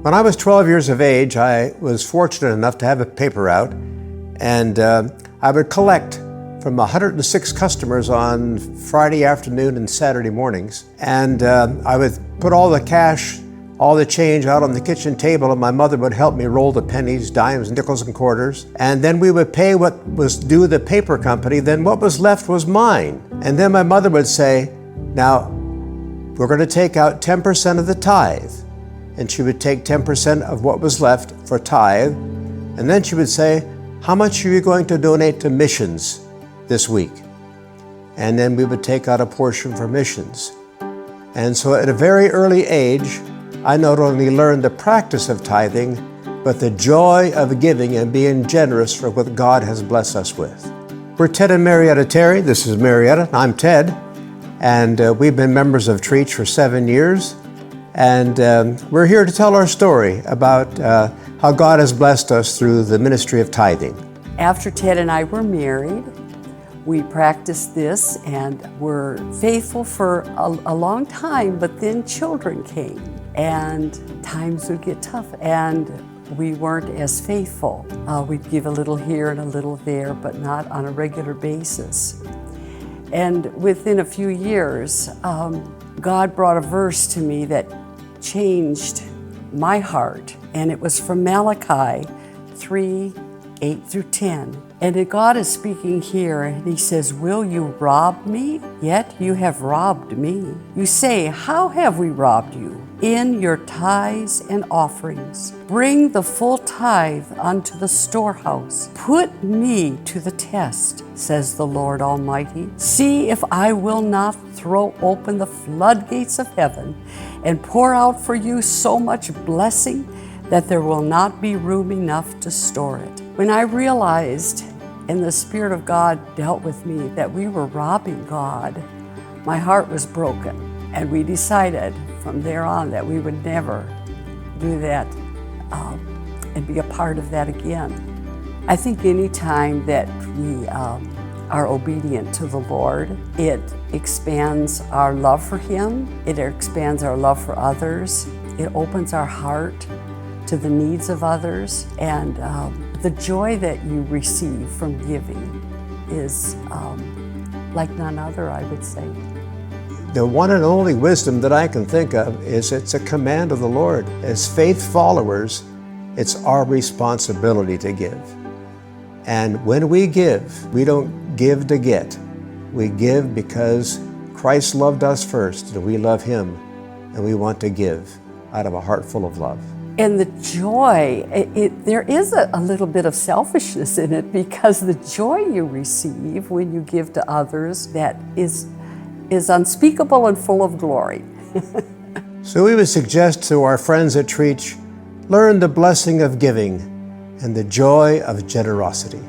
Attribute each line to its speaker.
Speaker 1: When I was 12 years of age, I was fortunate enough to have a paper out, and I would collect from 106 customers on Friday afternoon and Saturday mornings. And I would put all the cash, all the change out on the kitchen table, and my mother would help me roll the pennies, dimes, nickels, and quarters. And then we would pay what was due the paper company, then what was left was mine. And then my mother would say, now, we're going to take out 10% of the tithe. And she would take 10% of what was left for tithe. And then she would say, how much are you going to donate to missions this week? And then we would take out a portion for missions. And so at a very early age, I not only learned the practice of tithing, but the joy of giving and being generous for what God has blessed us with. We're Ted and Marietta Terry. This is Marietta. I'm Ted. And we've been members of Trietsch for 7 years. And we're here to tell our story about how God has blessed us through the ministry of tithing.
Speaker 2: After Ted and I were married, we practiced this and were faithful for a long time, but then children came and times would get tough and we weren't as faithful. We'd give a little here and a little there, but not on a regular basis. And within a few years, God brought a verse to me that changed my heart, and it was from Malachi 3:8-10. And God is speaking here, and He says, will you rob me? Yet you have robbed me. You say, how have we robbed you? In your tithes and offerings. Bring the full tithe unto the storehouse. Put me to the test, says the Lord Almighty. See if I will not throw open the floodgates of heaven and pour out for you so much blessing that there will not be room enough to store it. When I realized, and the Spirit of God dealt with me, that we were robbing God, my heart was broken. And we decided from there on that we would never do that and be a part of that again. I think any time that we are obedient to the Lord, it expands our love for Him, it expands our love for others, it opens our heart to the needs of others, and the joy that you receive from giving is like none other, I would say.
Speaker 1: The one and only wisdom that I can think of is it's a command of the Lord. As faith followers, it's our responsibility to give. And when we give, we don't give to get. We give because Christ loved us first, and we love Him, and we want to give out of a heart full of love.
Speaker 2: And the joy, there is a little bit of selfishness in it, because the joy you receive when you give to others, that is unspeakable and full of glory.
Speaker 1: So we would suggest to our friends at Trietsch, learn the blessing of giving and the joy of generosity.